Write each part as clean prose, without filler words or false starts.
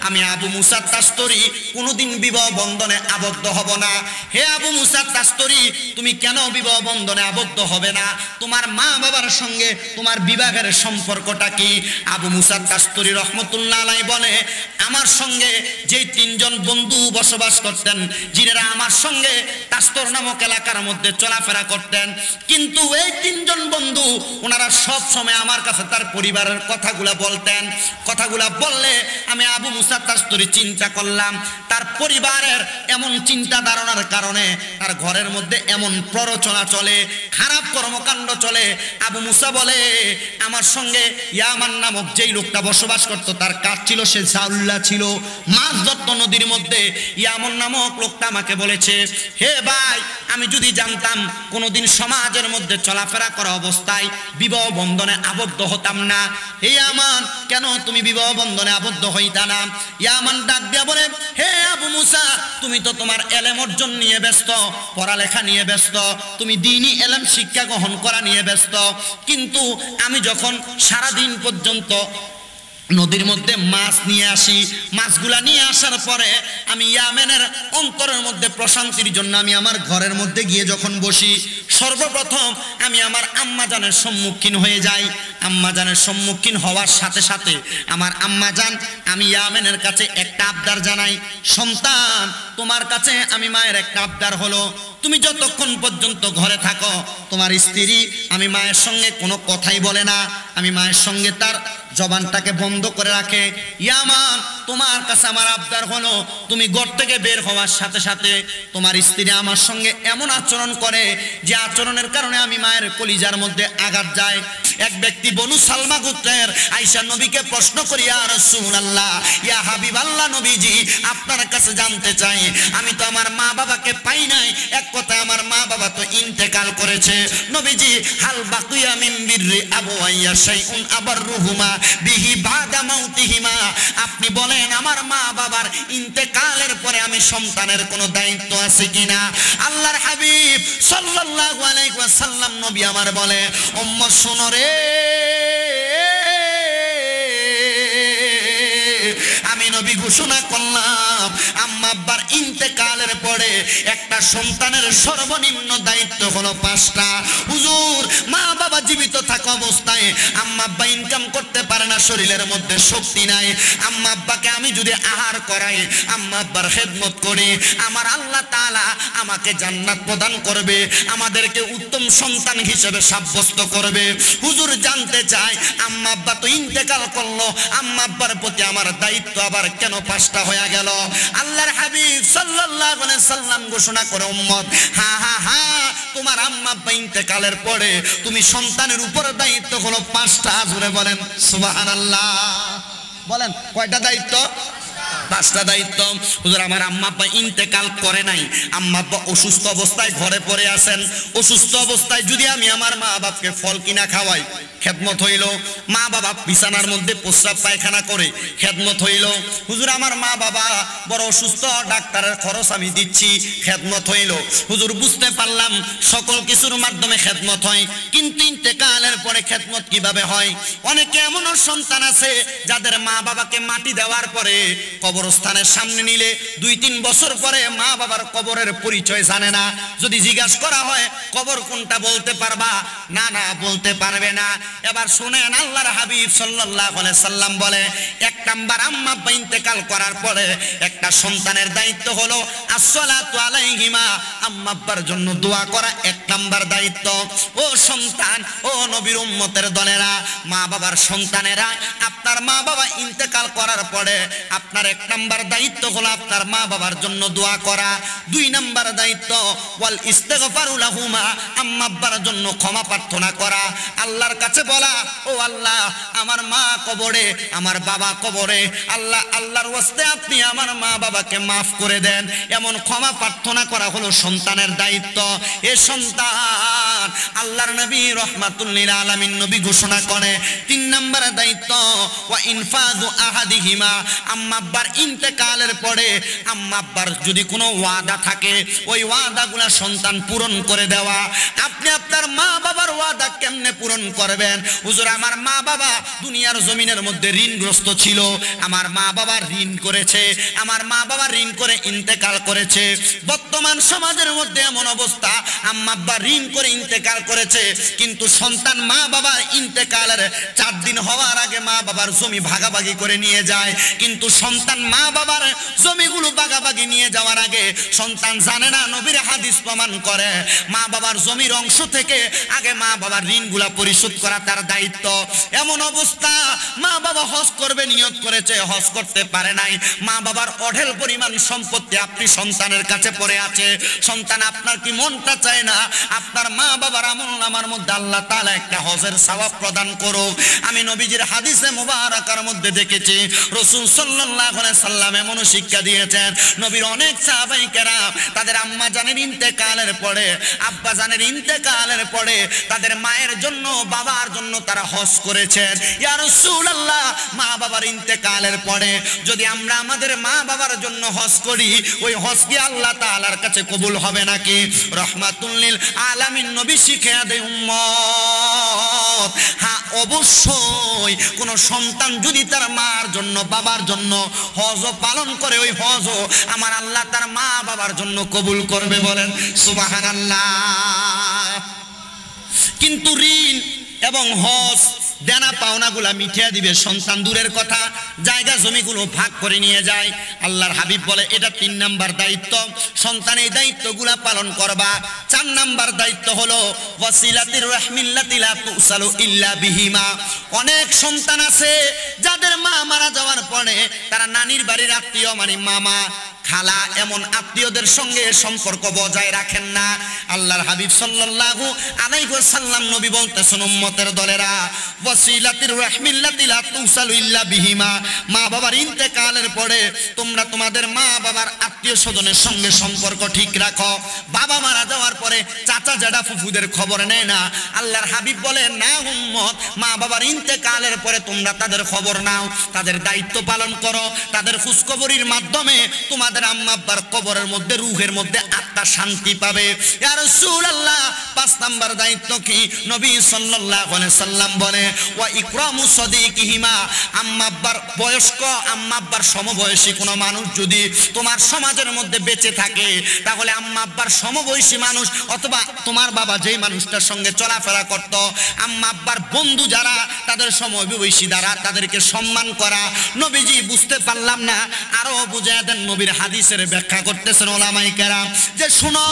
আমি আবু মুসা তাস্তরি কোনোদিন বিবাহ বন্ধনে আবদ্ধ হব না। হে আবু মুসা তাস্তরি, তুমি কেন বিবাহ বন্ধনে আবদ্ধ হবে না? তোমার মা বাবার সঙ্গে তোমার বিবাহের সম্পর্কটা কি? আবু মুসা তাস্তরি রহমতুল্লাহ আলাইহি বলে, আমার সঙ্গে যেই তিনজন বন্ধু বসবাস করতেন, যিনারা আমার সঙ্গে তাস্তর নামক এলাকার মধ্যে চলাফেরা করতেন, কিন্তু এই তিনজন বন্ধু ওনারা সব সময় আমার কাছে তার পরিবারের কথাগুলা বলতেন। কথাগুলা বললে আমি আবু মুসা তাস্তরি চিন্তা করলাম, তার পরিবারের এমন চিন্তা ধারণার কারণে তার ঘরের মধ্যে এমন প্ররোচনা চলে, খারাপ কর্মকাণ্ড চলে। আবু মুসা বলে, আমার সঙ্গে ইয়ামান নামক যেই লোকটা বসবাস করতো তার কাজ ছিল সে জাউল্লা ছিল, মাছ ধরতো নদীর মধ্যে। ইয়ামান নামক লোকটা আমাকে বলেছে, হে ভাই, আমি যদি জানতাম কোনোদিন সমাজের মধ্যে চলাফেরা করা অবস্থায় বিবাহ বন্ধনে আবদ্ধ হতাম না। হে ইয়ামান, কেন তুমি বিবাহ বন্ধনে আবদ্ধ হইতা না? ইয়ামান ডাক দিয়া বলে, হে আবু মুসা, তুমি তো তোমার এলেম অর্জন নিয়ে ব্যস্ত, পড়ালেখা নিয়ে ব্যস্ত, তুমি দ্বীনি এলেম শিক্ষা গ্রহণ করা নিয়ে ব্যস্ত, কিন্তু আমি যখন সারাদিন পর্যন্ত নদীর মধ্যে মাছ নিয়ে আসি, মাছগুলা নিয়ে আসার পরে আমি ইয়ামেনের অন্তরের মধ্যে প্রশান্তির জন্য আমি আমার ঘরের মধ্যে গিয়ে যখন বসি, সর্বপ্রথম আমি আমার আম্মাজানের সম্মুখীন হয়ে যাই। আম্মাজানের সম্মুখীন হওয়ার সাথে সাথে আমার আম্মাজান, আমি ইয়ামেনের কাছে একটা আবদার জানাই, সন্তান, তোমার কাছে আমি মায়ের একটা আবদার হলো, তুমি যতক্ষণ পর্যন্ত ঘরে থাকো তোমার স্ত্রী আমি মায়ের সঙ্গে কোনো কথাই বলে না, আমি মায়ের সঙ্গে তার জবানটাকে বন্ধ করে রাখে। ইয়ামান, তোমার কাছে আমার আবদার হলো, তুমি ঘর থেকে বের হওয়ার সাথে সাথে তোমার স্ত্রী আমার সঙ্গে এমন আচরণ করে যে আচরণের কারণে আমি মায়ের কলিজার মধ্যে আঘাত যায়। এক ব্যক্তি বনু সালমা গোত্রের আয়েশা নবীকে প্রশ্ন করি, ইয়া রাসূলুল্লাহ, ইয়া হাবিবাল্লাহ, নবীজি আপনার কাছে জানতে চাই, আমি তো আমার মা বাবাকে পাই নাই, এক কথায় আমার মা বাবা তো ইন্তেকাল করেছে, নবীজি হাল বাকিয়া মিন বিররি আবওয়াইয়া শাইউন আবাররুহুমা বিহি বাদা মাউতিহিমা, আপনি বলেন আমার মা বাবার ইন্তেকালের পরে আমি সন্তানের কোনো দায়িত্ব আছে কিনা? আল্লাহর হাবিব সাল্লাল্লাহু আলাইহি ওয়াসাল্লাম নবী আমার বলে, উম্মত শোনো রে, আমি নবী ঘোষণা করলাম আম্মা আব্বার ইন্তেকালের পরে একটা সন্তানের সর্বনিম্ন দায়িত্ব হলো 5টা। হুজুর, মা বাবা জীবিত থাকা অবস্থায় আম্মা আব্বা ইনকাম করতে পারে না, শরীরের মধ্যে শক্তি নাই, আম্মা আব্বাকে আমি যদি আহার করাই, আম্মা আব্বার খেদমত করি, আমার আল্লাহ তাআলা আমাকে জান্নাত প্রদান করবে, আমাদেরকে উত্তম সন্তান হিসেবে সাব্যস্ত করবে। হুজুর জানতে চাই, আম্মা আব্বা তো ইন্তেকাল করলো, আম্মা আব্বার প্রতি আমার দায়িত্ব আবার কেন 5টা হয়ে গেল? আল্লাহর হাবিব সাল্লাল্লাহু আলাইহি সাল্লাম ঘোষণা করে, উম্মত, হা হা হা, তোমার আম্মা আব্বা ইন্তেকালের পরে তুমি সন্তানের উপর দায়িত্ব হলো 5টা। জোরে বলেন সুবহানাল্লাহ। বলেন কয়টা দায়িত্ব? 5টা দায়িত্ব। হুজুর, আমার আম্মা আব্বা ইন্তেকাল করে নাই, আম্মা আব্বা অসুস্থ অবস্থায় ঘরে পড়ে আছেন, অসুস্থ অবস্থায় যদি আমি আমার মা বাবাকে ফল কিনা খাওয়াই, খেদমত হইল। মা বাবা বিছানার মধ্যে প্রস্রাব পায়খানা করে, খেদমত হইল। হুজুর, আমার মা বাবা বড় অসুস্থ, ডাক্তারের খরচ আমি দিচ্ছি, খেদমত হইল। হুজুর, বুঝতে পারলাম সকল কিছুর মাধ্যমে খেদমত হয়, কিন্তু ইন্তেকালের পরে খেদমত কিভাবে হয়? অনেকে এমনও সন্তান আছে যাদের মা বাবাকে মাটি দেওয়ার পরে কবরস্থানের সামনে নিলে 2-3 বছর পরে মা বাবার কবরের পরিচয় জানে না। যদি জিজ্ঞাসা করা হয় কবর কোনটা, বলতে পারবা? না, না, বলতে পারবে না। এবার শুনেন, আল্লাহর হাবিব সাল্লাল্লাহু আলাইহি সাল্লাম বলে, 1 নাম্বার আম্মা আব্বা ইন্তেকাল করার পরে একটা সন্তানের দায়িত্ব হলো আসসালাতু আলাইহিমা, আম্মা আব্বার জন্য দোয়া করা 1 নাম্বার দায়িত্ব। ও সন্তান, ও নবীর উম্মতের দলেরা, মা বাবার সন্তানেরা, আপনার মা বাবা ইন্তেকাল করার পরে আপনার 1 নাম্বার দায়িত্ব হলো আপনার মা বাবার জন্য দোয়া করা। 2 নাম্বার দায়িত্ব ওয়াল ইস্তিগফারু লাহুমা, আম্মা আব্বার জন্য ক্ষমা প্রার্থনা করা, আল্লাহর কাছে বলা, ও আল্লাহ, আমার মা কবরে, আমার বাবা কবরে, আল্লাহ, আল্লাহর ওয়াস্তে আপনি আমার মা বাবাকে মাফ করে দেন, এমন ক্ষমা প্রার্থনা করা হলো সন্তানের দায়িত্ব। এ সন্তান, আল্লাহর নবী রাহমাতুল লিল আলামিন নবী ঘোষণা করে 3 নাম্বার দায়িত্ব ওয়া ইনফাযু আহাদিহিমা, আম্মা আব্বার ইন্তেকালের পরে আম্মা আব্বার যদি কোনো ওয়াদা থাকে ওই ওয়াদাগুলো সন্তান পূরণ করে দেওয়া। আপনি আপনার মা বাবার ওয়াদা কেমনে পূরণ করবেন? করবেন, হুজুর আমার মা বাবা দুনিয়ার জমিনের মধ্যে ঋণগ্রস্ত ছিল, আমার মা বাবা ঋণ করেছে, আমার মা বাবা ঋণ করে ইন্তেকাল করেছে। বর্তমান সমাজের মধ্যে এমন অবস্থা, আম্মা আব্বা ঋণ করে ইন্তেকাল করেছে, কিন্তু সন্তান মা বাবার ইন্তেকালের 4 দিন হওয়ার আগে মা বাবার জমি ভাগাভাগি করে নিয়ে যায়। কিন্তু সন্তান মা বাবার জমিগুলো ভাগাভাগি নিয়ে যাওয়ার আগে সন্তান জানে না, নবীর হাদিস প্রমাণ করে মা বাবার জমির অংশ থেকে আগে মা বাবার ঋণগুলা পরিশোধ করা তার দায়িত্ব। এমন অবস্থা, মা বাবা হজ করবে নিয়ত করেছে, হজ করতে পারে নাই, মা বাবার অঢেল পরিমাণ সম্পত্তি আপনি সন্তানের কাছে পড়ে আছে। সন্তান, আপনার কি মনটা চায় না আপনার মা বাবার আমলনামার মধ্যে আল্লাহ তাআলা একটা হজের সওয়াব প্রদান করো? আমি নবীজির হাদিসে মুবারাকার মধ্যে দেখেছি রাসূল সাল্লাল্লাহু আলাইহি সাল্লাম এমন শিক্ষা দিয়েছেন, নবীর অনেক সাহাবায়ে কেরাম তাদের আম্মা জানের ইন্তেকালের পরে, আব্বা জানের ইন্তেকালের পরে তাদের মায়ের জন্য, বাবার জন্য তারা হজ করেছেন। ইয়া রাসূলুল্লাহ, মা বাবার ইন্তেকালের পরে যদি আমরা আমাদের মা বাবার জন্য হজ করি, ওই হজ কি আল্লাহ তাআলার কাছে কবুল হবে নাকি? রহমাতুল লিল আলামিন নবী শিখিয়ে দেয় উম্মত, হ্যাঁ অবশ্যই কোন সন্তান যদি তার মার জন্য, বাবার জন্য হজ পালন করে, ওই হজ আমার আল্লাহ তার মা বাবার জন্য কবুল করবে। বলেন সুবহানাল্লাহ। কিন্তু ঋণ এবং হজ দেনা পাওনাগুলা মিটিয়ে দিবে সন্তান দূরের কথা, জায়গা জমিগুলো ভাগ করে নিয়ে যায়। আল্লাহর হাবিব বলে এটা 3 নাম্বার দায়িত্ব, সন্তান এই দায়িত্বগুলা পালন করবা। 4 নাম্বার দায়িত্ব হলো ওয়াসিলাতির রাহমিল্লাতি লা তুসালু ইল্লা বিহিমা। অনেক সন্তান আছে যাদের মা মারা যাওয়ার পরে তারা নানির বাড়ির আত্মীয়, মানে মামা খালা, এমন আত্মীয়দের সঙ্গে সম্পর্ক বজায় রাখেন না। আল্লাহর হাবিব সাল্লাল্লাহু আলাইহি ওয়াসাল্লাম নবী বলতেছেন, উম্মতের দলেরা, ওয়াসিলাতির রাহমিল্লাতি লা তুসালু ইল্লা বিহিমা। মা বাবার ইন্তেকালের পরে তোমরা তোমাদের মা বাবার আত্মীয় স্বজনের সঙ্গে সম্পর্ক ঠিক রাখো। বাবা মারা যাওয়ার পরে চাচা জ্যাঠা ফুফুদের খবর নেয় না। আল্লাহর হাবিব বলে, না উম্মত, মা বাবার ইন্তেকালের পরে তোমরা তাদের খবর নাও, তাদের দায়িত্ব পালন করো, তাদের খোঁজখবরের মাধ্যমে তোমাদের আম্মা আব্বার কবরের মধ্যে, রূহের মধ্যে আত্মা শান্তি পাবে। ইয়া রাসূলুল্লাহ, 5 নাম্বার দায়িত্ব কি? নবী সাল্লাল্লাহু আলাইহি সাল্লাম বলে, ওয়া ইকরামু সাদিকিহিমা। আম্মা আব্বার বয়স্ক, আম্মা আব্বার সমবয়সী কোনো মানুষ যদি তোমার সমাজের মধ্যে বেঁচে থাকে, তাহলে আম্মা আব্বার সমবয়সী মানুষ অথবা তোমার বাবা যেই মানুষটার সঙ্গে চলাফেরা করত, আম্মা আব্বার বন্ধু যারা, তাদের সমবয়সী দ্বারা তাদেরকে সম্মান করা। নবীজি বুঝতে পারলাম না, আরো বুঝিয়ে দেন। নবীর হাদিসের ব্যাখ্যা করতেছেন ওলামায়ে কেরাম যে, শুনো,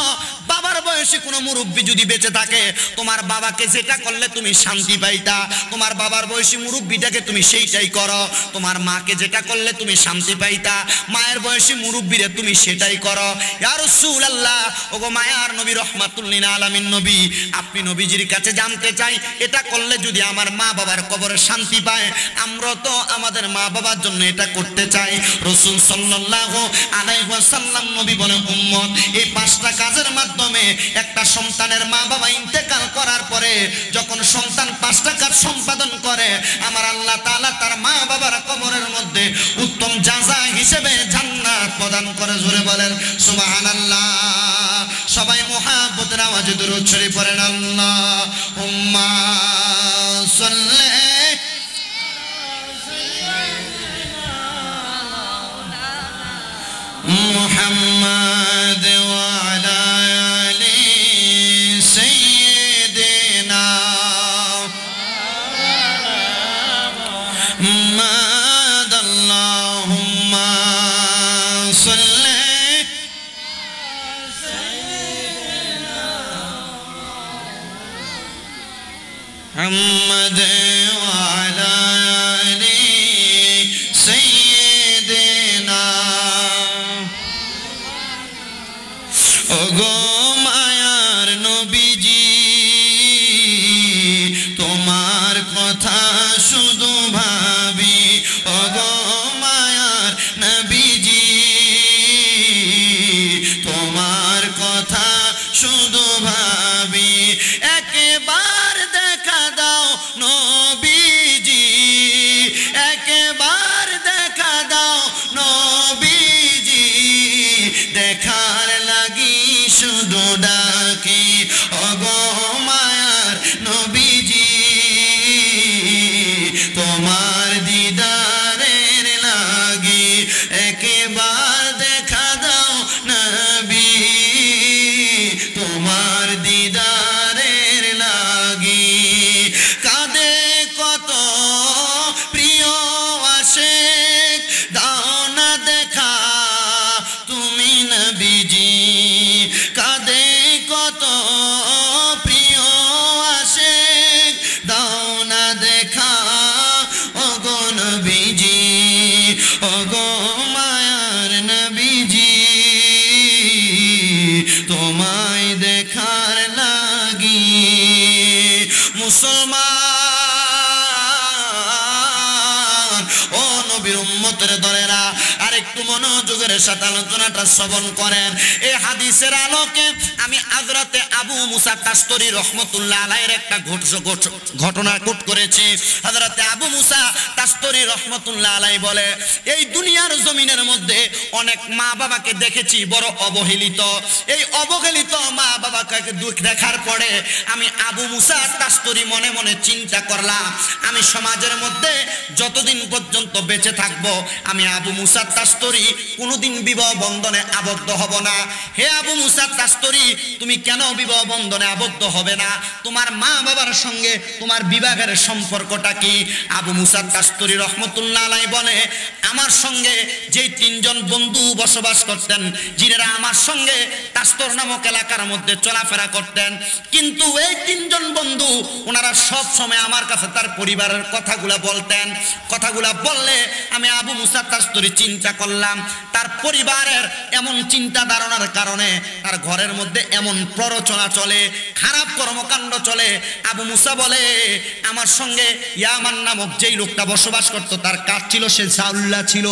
বাবার বয়সী কোনো মুরব্বী যদি বেঁচে থাকে, তোমার বাবাকে যেটা করলে তুমি শান্তি পাইতা, তোমার বাবার বয়সী মুরব্বীটাকে তুমি সেইটাই করো। তোমার মাকে যেটা করলে তুমি শান্তি পাইতা, মায়ের বয়সী মুরব্বীরে তুমি সেটাই করো। ইয়া রাসূলুল্লাহ, ওগো মায়ার নবী, রহমাতুল লিল আলামিন নবী, আপনি নবীজির কাছে জানতে চাই, এটা করলে যদি আমার মা বাবার কবরে শান্তি পায়, আমরা তো আমাদের মা বাবার জন্য এটা করতে চাই। রাসূল সাল্লাল্লাহু আলাইহি ওয়াসাল্লাম নবী বলে, উম্মত, এই 5টা কাজের মাধ্যমে একটা সন্তানের মা বাবা ইন্তেকাল করার পরে যখন সন্তান 5টা কাজ সম্পাদন করে, আমার আল্লাহ তাআলা তার মা বাবার কবরের মধ্যে উত্তম জাযা হিসেবে জান্নাত প্রদান করে। জোরে বলেন সুবহানাল্লাহ। সবাই মুহাব্বতের আওয়াজে দরুদ শরীফ পড়েন, আল্লাহুম্মা সাল্লি মুহাম্মাদ ওয়া আলা আলি সাইয়্যিদিনা মুহাম্মাদ। আল্লাহুম্মা সাল্লি মুহাম্মাদ ওয়া আলা আলি সাইয়্যিদিনা। ওগো মায়ার নবীজি, তোমার কথা শুধু ভাবি। ওগো মায়ার নবীজি, তোমার কথা শুধু ভাবি। একবার দেখা দাও নবীজি, একবার দেখা দাও নবীজি, দেখার লাগি শুধু মনোযোগের সাথে আলোচনাটা শ্রবণ করেন। এই হাদিসের আলোকে আমি হযরতে আবু মুসা তাস্তরী রহমতুল্লাহ আলাইহির একটা ঘটনা কোট করেছি। হযরতে আবু মুসা তাস্তরী রহমতুল্লাহ আলাইহি বলে, এই দুনিয়ার জমিনের মধ্যে অনেক মা বাবাকে দেখেছি বড় অবহেলিত। এই অবহেলিত মা বাবাকে দুঃখ দেখার পরে আমি আবু মুসা তাস্তরী মনে মনে চিন্তা করলাম, আমি সমাজের মধ্যে যতদিন পর্যন্ত বেঁচে থাকবো আমি আবু মুসা তাস্তরী কোনোদিন বিবাহ বন্ধনে আবদ্ধ হব না। হে আবু মুসা তাস্তরী, তুমি কেন বিবাহ বন্ধনে আবদ্ধ হবে না? তোমার মা বাবার সঙ্গে তোমার বিবাহের সম্পর্কটা কি? আবু মুসা তাস্তরী রহমতুল্লাহ আলাইহি বলে, আমার সঙ্গে যে তিনজন বন্ধু বসবাস করতেন, যিনারা আমার সঙ্গে তাস্তর নামক এলাকার মধ্যে চলাফেরা করতেন, কিন্তু এই তিনজন বন্ধু ওনারা সব সময় আমার কাছে তার পরিবারের কথাগুলা বলতেন। কথাগুলা বললে আমি আবু মুসা তাস্তরী চিন্তা করলাম, তার পরিবারের এমন চিন্তা ধারণার কারণে তার ঘরের মধ্যে এমন প্ররোচনা চলে, খারাপ কর্মকাণ্ড চলে। আবু মুসা বলে, আমার সঙ্গে ইয়ামান নামক যেই লোকটা বসবাস করত, তার কাজ ছিল সে জাউল্লা ছিল,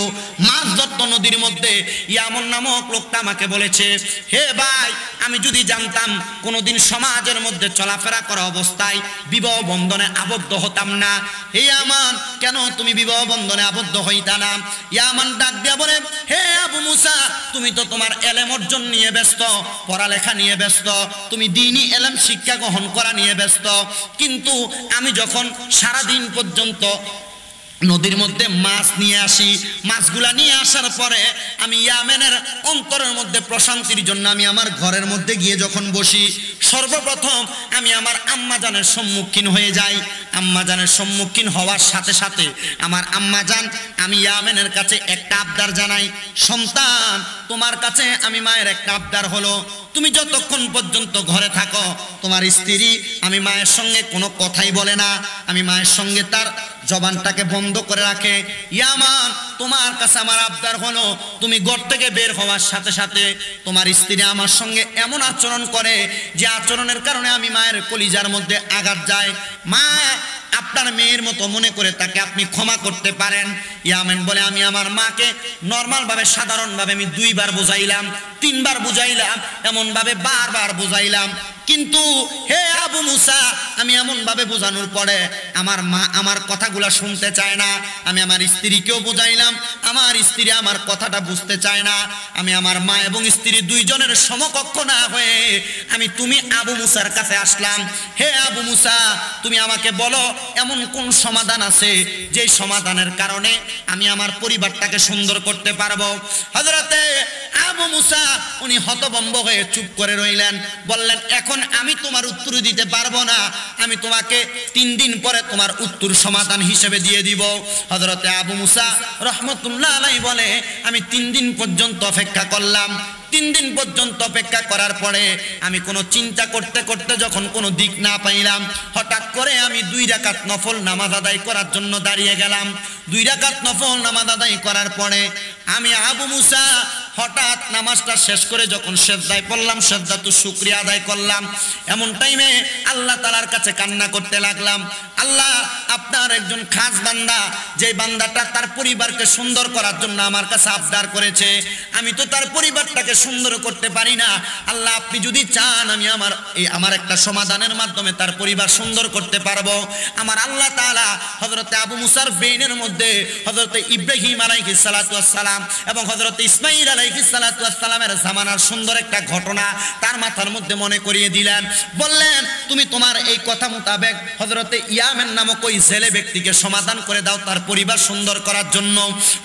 মাছ ধরত নদীর মধ্যে। ইয়ামান নামক লোকটা আমাকে বলেছে, হে ভাই, আমি যদি জানতাম কোনোদিন সমাজের মধ্যে চলাফেরা করা অবস্থায় বিবাহ বন্ধনে আবদ্ধ হতাম না। হে ইয়ামান, কেন তুমি বিবাহ বন্ধনে আবদ্ধ হইতা না? ইয়ামান ডাক দিয়া বলে, হে আবু মুসা, তুমি তো তোমার এলেম অর্জন নিয়ে ব্যস্ত, পড়ালেখা নিয়ে ব্যস্ত, তুমি দ্বীনি এলেম শিক্ষা গ্রহণ করা নিয়ে ব্যস্ত, কিন্তু আমি যখন সারাদিন পর্যন্ত নদীর মধ্যে মাছ নিয়ে আসি, মাছগুলা নিয়ে আসার পরে আমি ইয়ামেনের অন্তরের মধ্যে প্রশান্তির জন্য আমি আমার ঘরের মধ্যে গিয়ে যখন বসি, সর্বপ্রথম আমি আমার আম্মাজানের সম্মুখীন হয়ে যাই। আম্মাজানের সম্মুখীন হওয়ার সাথে সাথে আমার আম্মাজান, আমি ইয়ামেনের কাছে একটা আবদার জানাই, সন্তান, তোমার কাছে আমি মায়ের একটা আবদার হলো, তুমি যতক্ষণ পর্যন্ত ঘরে থাকো তোমার স্ত্রী আমি মায়ের সঙ্গে কোনো কথাই বলে না, আমি মায়ের সঙ্গে তার জবানটাকে বন্ধ করে রাখে। ইয়ামান, তোমার কাছে আমার আবদার হলো, তুমি ঘর থেকে বের হওয়ার সাথে সাথে তোমার স্ত্রী আমার সঙ্গে এমন আচরণ করে যে আচরণের কারণে আমি মায়ের কলিজার মধ্যে আঘাত যায়। মা, আপনার মেয়ের মতো মনে করে তাকে আপনি ক্ষমা করতে পারেন। ইয়ামেন বলে, আমি আমার মাকে নর্মালভাবে সাধারণভাবে আমি 2 বার বুঝাইলাম, 3 বার বুঝাইলাম, এমনভাবে বারবার বুঝাইলাম, কিন্তু হে আবু মুসা, আমি এমন ভাবে বোঝানোর পরে আমার মা আমার কথাগুলা শুনতে চায় না। আমি আমার স্ত্রীকেও বুঝাইলাম, আমার স্ত্রী আমার কথাটা বুঝতে চায় না। আমি আমার মা এবং স্ত্রী দুইজনের সমকক্ষ না হয়ে তুমি আবু মুসার কাছে আসলাম। হে আবু মুসা, তুমি আমাকে বলো এমন কোন সমাধান আছে যেই সমাধানের কারণে আমি আমার পরিবারটাকে সুন্দর করতে পারবো। হযরতে আবু মুসা উনি হতভম্ব হয়ে চুপ করে রইলেন, বললেন, এখন আমি তোমার উত্তর দিতে পারবো না, আমি তোমাকে 3 দিন পরে তোমার উত্তর সমাধান হিসেবে দিয়ে দিব। হযরতে আবু মুসা রহমতুল্লাহ আলাইহি বলে, আমি 3 দিন পর্যন্ত অপেক্ষা করলাম। 3 দিন পর্যন্ত অপেক্ষা করার পরে আমি কোনো চিন্তা করতে করতে যখন কোনো দিক না পাইলাম, হঠাৎ করে আমি 2 রাকাত নফল নামাজ আদায় করার জন্য দাঁড়িয়ে গেলাম। 2 রাকাত নফল নামাজ আদায় করার পরে আমি আবু মুসা হঠাৎ নামাজটা শেষ করে যখন সেজদায় পড়লাম, সেজদাতু শুকরিয়া আদায় করলাম, এমন টাইমে আল্লাহ তাআলার কাছে কান্না করতে লাগলাম, আল্লাহ, আপনার একজন খাস বান্দা, যে বান্দাটা তার পরিবারকে সুন্দর করার জন্য আমার কাছে আবদার করেছে, আমি তো তার পরিবারটাকে সুন্দর করতে পারি না। আল্লাহ, আপনি যদি চান আমি আমার একটা সমাধানের মাধ্যমে তার পরিবার সুন্দর করতে পারবো। আমার আল্লাহ তাআলা হযরতে আবু মুসার বেইনের মধ্যে হযরতে ইব্রাহিম আলাইহিস সালাতু ওয়াস সালাম এবং হযরতে ইসমাঈল আলাইহিস সালাতু ওয়াস সালামের জামানার সুন্দর একটা ঘটনা তার মাথার মধ্যে মনে করিয়ে দিলেন। বললেন, তুমি তোমার এই কথা মোতাবেক হযরতে ইয়ামেন নামক ওই ছেলে ব্যক্তিকে সমাধান করে দাও তার পরিবার সুন্দর করার জন্য।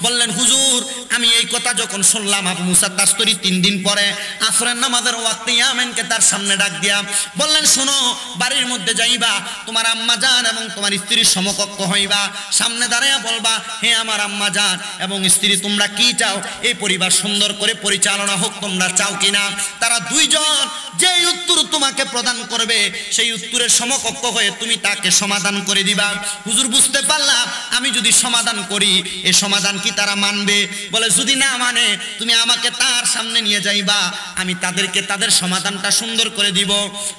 বললেন, হুজুর, আমি এই কথা যখন শুনলাম, আবু মুসা তাস্তরী 3 দিন পরে আসরের নামাজের ওয়াক্তে ইয়ামেনকে তার সামনে ডাক দিয়া বললেন, শোনো, বাড়ির মধ্যে যাইবা, তোমার আম্মা জান এবং তোমার স্ত্রীর সমকক্ষ হইবা, সামনে দাঁড়াইয়া বলবা, হে আমার আম্মা জান এবং স্ত্রী, তোমরা কি চাও? এই পরিবার সুন্দর করে পরিচালনা হোক, তোমরা চাও কিনা? তারা 2 জন যেই উত্তর তোমাকে প্রদান করবে সেই উত্তরের সমকক্ষ হয়ে তুমি তাকে সমাধান করে দিবা। হুজুর বুঝতে পারলাম, আমি যদি সমাধান করি এই সমাধান কি তারা মানবে? বলে যদি না মানে তুমি আমাকে তার সামনে নিয়ে যাইবা, আমি তাদেরকে তাদের সমাধানটা সুন্দর করে দিব।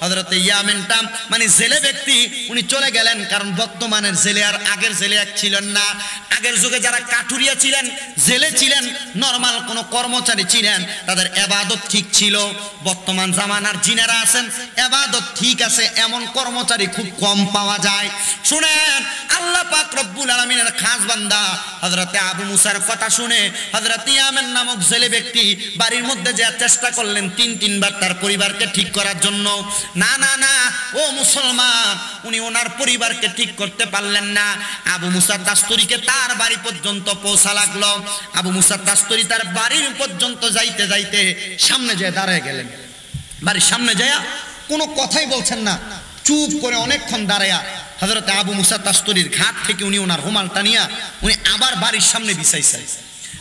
হযরত ইয়ামেনটা মানে জেলে ব্যক্তি উনি চলে গেলেন, কারণ বর্তমানের জেলে আর আগের জেলে এক ছিলেন না। আগের যুগে যারা কাঠুরিয়া ছিলেন, জেলে ছিলেন, নরমাল কোনো কর্মচারী ছিলেন, তাদের ইবাদত ঠিক ছিল। বর্তমান জামানার জিনেরা আছেন, ইবাদত ঠিক আছে এমন কর্মচারী খুব কম পাওয়া যায়। শুনেন, আল্লাহ পাক রব্বুল আলামিনের খাস বান্দা হযরত আবু মুসার কথা শুনে হযরত ইয়ামেন নামক জেলে ব্যক্তি বাড়ির মধ্যে যে চেষ্টা করলেন তিনবার তার পরিবারকে ঠিক করার জন্য। না না না, ও মুসলমান, উনি ওনার পরিবারকে ঠিক করতে পারলেন না। আবু মুসা দাস্তরীকে তার বাড়ি পর্যন্ত পৌঁছা লাগলো। আবু মুসা দাস্তরী তার বাড়ির পর্যন্ত যাইতে যাইতে সামনে যেয়ে দাঁড়ায় গেলেন। বাড়ির সামনে যায় কোনো কথাই বলছেন না, চুপ করে অনেকক্ষণ দাঁড়ায়া হযরত আবু মুসা দাস্তরীর ঘাট থেকে উনি ওনার রুমালটা নিয়া উনি আবার বাড়ির সামনে বিছাইছেন।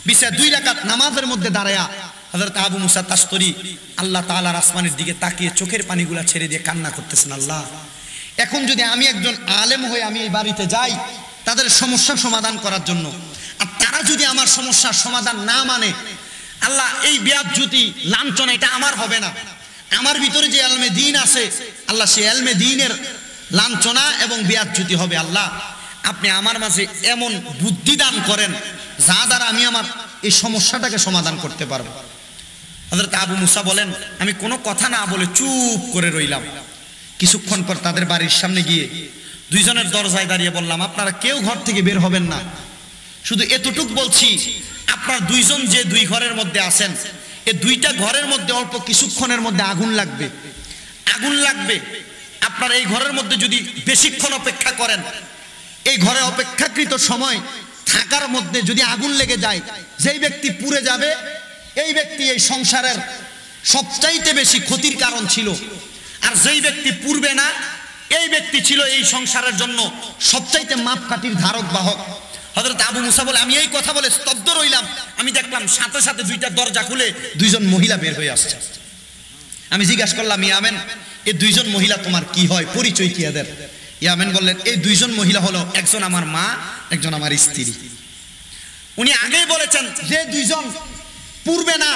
বিছায় 2 রাকাত নামাজের মধ্যে দাঁড়ায়া হযরত আবু মুসা দাস্তরী আল্লাহ তাআলার আসমানের দিকে তাকিয়ে চোখের পানিগুলা ছেড়ে দিয়ে কান্না করতেছেন। আল্লাহ, এখন যদি আমি একজন আলেম হয়ে আমি এই বাড়িতে যাই তাদের সমস্যার সমাধান করার জন্য, আর তারা যদি আমার সমস্যার সমাধান না মানে, আল্লাহ এই বেয়াজ্জতি লাঞ্ছনা এটা আমার হবে না। আমার ভিতরে যে ইলমে দ্বীন আছে আল্লাহ, সেই ইলমে দ্বীনের লাঞ্ছনা এবং বেয়াজ্জতি হবে। আল্লাহ, আপনি আমার মাঝে এমন বুদ্ধি দান করেন যা দ্বারা আমি আমার এই সমস্যাটাকে সমাধান করতে পারবো। হযরত আবু মুসা বলেন, আমি কোনো কথা না বলে চুপ করে রইলাম। কিছুক্ষণ পর তাদের বাড়ির সামনে গিয়ে 2 জনের দরজায় দাঁড়িয়ে বললাম, আপনারা কেউ ঘর থেকে বের হবেন না, শুধু এতটুক বলছি, আপনার 2 জন যে 2 ঘরের মধ্যে আছেন, এই 2টা ঘরের মধ্যে অল্প কিছুক্ষণের মধ্যে আগুন লাগবে। আগুন লাগবে, আপনারা এই ঘরের মধ্যে যদি বেশিক্ষণ অপেক্ষা করেন, এই ঘরে অপেক্ষাকৃত সময় থাকার মধ্যে যদি আগুন লেগে যায়, যেই ব্যক্তি পুড়ে যাবে এই ব্যক্তি এই সংসারের সবচাইতে বেশি ক্ষতির কারণ ছিল, আর যেই ব্যক্তি পুড়বে না এই ব্যক্তি ছিল এই সংসারের জন্য সবচাইতে মাপকাঠির ধারক বাহক। হযরত আবু মুসা বলে, আমি এই কথা বলে স্তব্ধ রইলাম। আমি দেখলাম সাথে সাথে 2টা দরজা খুলে 2 জন মহিলা বের হয়ে আসছে। আমি জিজ্ঞাসা করলাম, ইয়ামেন, এই 2 জন মহিলা তোমার কি হয়, পরিচয় কি এদের? ইয়ামেন বললেন, এই 2 জন মহিলা হলো একজন আমার মা, একজন আমার স্ত্রী। উনি আগেই বলেছেন যে 2 জন পুড়বে না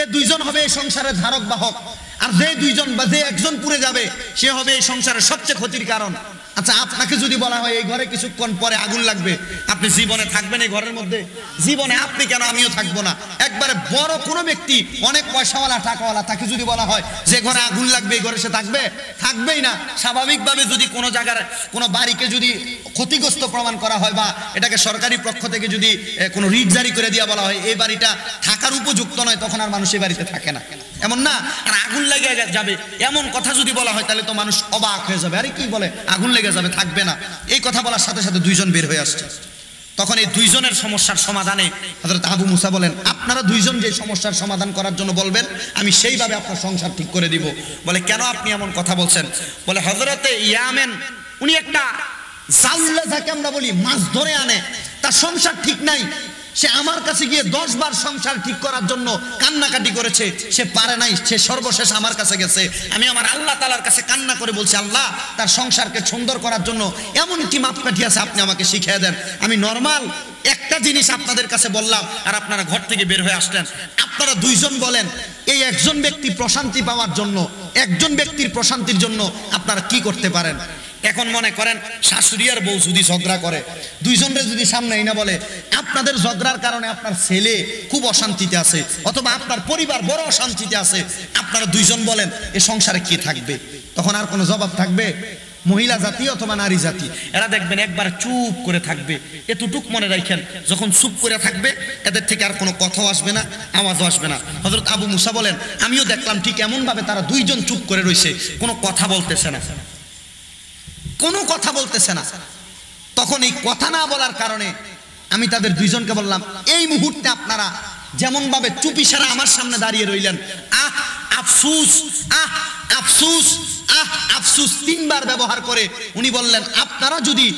এই 2 জন হবে এই সংসারের ধারক বাহক, আর যে 2 জন বা যে একজন পুড়ে যাবে সে হবে এই সংসারের সবচেয়ে ক্ষতির কারণ। আচ্ছা, আপনাকে যদি বলা হয় এই ঘরে কিছুক্ষণ পরে আগুন লাগবে, আপনি জীবনে থাকবেন এই ঘরের মধ্যে? জীবনে আপনি কেন, আমিও থাকবো না। একবারে বড় কোনো ব্যক্তি, অনেক পয়সাওয়ালা টাকাওয়ালা, তাকে যদি বলা হয় যে ঘরে আগুন লাগবে এই ঘরে সে থাকবে? থাকবেই না। স্বাভাবিকভাবে যদি কোনো জায়গার কোনো বাড়িকে যদি ক্ষতিগ্রস্ত প্রমাণ করা হয় বা এটাকে সরকারি পক্ষ থেকে যদি কোনো রিট জারি করে দেওয়া বলা হয় এই বাড়িটা থাকার উপযুক্ত নয়, তখন আর মানুষ এই বাড়িতে থাকে না, এমন না? আর আগুন লেগে যাবে এমন কথা যদি বলা হয় তাহলে তো মানুষ অবাক হয়ে যাবে, আরে কি বলে, আগুন লেগে যাবে, থাকবে না। এই কথা বলার সাথে সাথে 2 জন বের হয়ে আসছে। তখন এই 2 জনের সমস্যার সমাধানে হযরত আবু মুসা বলেন, আপনারা 2 জন যে সমস্যার সমাধান করার জন্য বলবেন আমি সেইভাবে আপনার সংসার ঠিক করে দিব। বলে, কেন আপনি এমন কথা বলছেন? বলে, হযরতে ইয়ামেন উনি একটা জাউল্লা, যাকে আমরা বলি মাছ ধরে আনে, তার সংসার ঠিক নাই, সে আমার কাছে গিয়ে 10 বার সংসার ঠিক করার জন্য কান্নাকাটি করেছে, সে পারে নাই, সে সর্বশেষ আমার কাছে গেছে। আমি আমার আল্লাহ তাআলার কাছে কান্না করে বলছি, আল্লাহ তার সংসারকে সুন্দর করার জন্য এমন কি মাপকাঠি আছে আপনি আমাকে শিখিয়ে দেন। আমি নরমাল একটা জিনিস আপনাদের কাছে বললাম আর আপনারা ঘর থেকে বের হয়ে আসলেন। আপনারা 2 জন বলেন এই একজন ব্যক্তি প্রশান্তি পাওয়ার জন্য, একজন ব্যক্তির প্রশান্তির জন্য আপনারা কি করতে পারেন? এখন মনে করেন শাশুড়ি আর বউ যদি ঝগড়া করে, 2 জনের যদি সামনে না বলে আপনাদের ঝগড়ার কারণে আপনার ছেলে খুব অশান্তিতে আছে অথবা আপনার পরিবার বড় অশান্তিতে আছে, আপনারা 2 জন বলেন এ সংসারে কি থাকবে? তখন আর কোনো জবাব থাকবে? মহিলা জাতি অথবা নারী জাতি এরা দেখবেন একবার চুপ করে থাকবে। এতটুক মনে রাখেন, যখন চুপ করে থাকবে এদের থেকে আর কোনো কথাও আসবে না, আওয়াজও আসবে না। হযরত আবু মুসা বলেন, আমিও দেখলাম ঠিক এমন ভাবে তারা 2 জন চুপ করে রয়েছে, কোনো কথা বলতেছে না, কোনো কথা বলতেছে না। তখন এই কথা না বলার কারণে আমি তাদের 2 জনকে বললাম, এই মুহূর্তে আপনারা যেমন ভাবে চুপি সারা আমার সামনে দাঁড়িয়ে রইলেন, আফসুস, আফসুস, আফসুস 3 বার ব্যবহার করে উনি বললেন, আপনারা যদি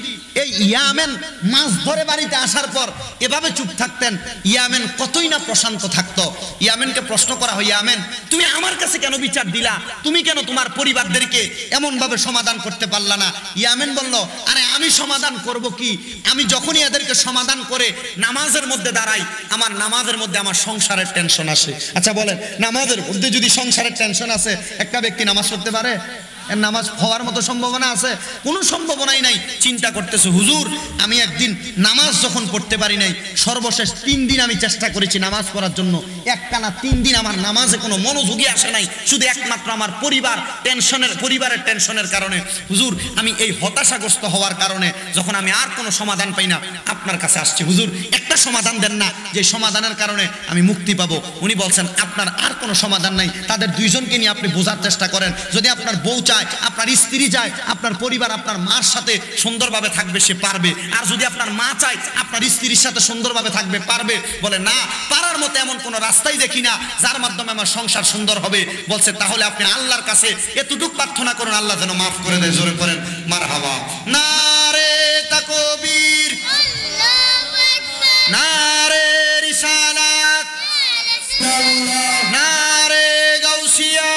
এই ইয়ামেন মাছ ধরে বাড়িতে আসার পর এভাবে চুপ থাকতেন, ইয়ামেন কতই না প্রশান্ত থাকতো। ইয়ামেনকে প্রশ্ন করা হয়, ইয়ামেন তুমি আমার কাছে কেন বিচার দিলা? তুমি কেন তোমার পরিবারদেরকে এমন ভাবে সমাধান করতে পারলা না? ইয়ামেন বলল, আরে আমি সমাধান করব কি? আমি যখনই এদেরকে সমাধান করে নামাজের মধ্যে দাঁড়াই, আমার নামাজের মধ্যে আমার সংসারের টেনশন আসে। আচ্ছা বলেন, নামাজের মধ্যে যদি সংসারের টেনশন আসে, একটা ব্যক্তি নামাজ পড়তে পারে? এর নামাজ হওয়ার মতো সম্ভাবনা আছে? কোনো সম্ভাবনাই নাই। চিন্তা করতেছে, হুজুর আমি একদিন নামাজ যখন পড়তে পারি নাই, সর্বশেষ 3 দিন আমি চেষ্টা করেছি নামাজ পড়ার জন্য, একটানা 3 দিন আমার নামাজে কোনো মনোযোগী আসে নাই, শুধু একমাত্র আমার পরিবারের টেনশনের কারণে। হুজুর আমি এই হতাশাগ্রস্ত হওয়ার কারণে যখন আমি আর কোনো সমাধান পাই না, আপনার কাছে আসছি, হুজুর একটা সমাধান দেন না, যে সমাধানের কারণে আমি মুক্তি পাবো। উনি বলছেন, আপনার আর কোনো সমাধান নাই, তাদের 2 জনকে নিয়ে আপনি বোঝার চেষ্টা করেন। যদি আপনার বউ চায়, আপনার স্ত্রী চায়, আপনার পরিবার আপনার মার সাথে সুন্দরভাবে থাকবে, সে পারবে। আর যদি আপনার মা চায় আপনার স্ত্রীর সাথে সুন্দরভাবে থাকবে, পারবে? বলে না, পারার মতো এমন কোনো রাস্তাই দেখি না যার মাধ্যমে আমার সংসার সুন্দর হবে। বলছে, তাহলে আপনি আল্লাহর কাছে এতটুকু প্রার্থনা করুন, আল্লাহ যেন মাফ করে দেয়। জোরে করেন মারহাবা। নারে তাকবীর, নারে রিসালাত, নারে গাউসিয়া।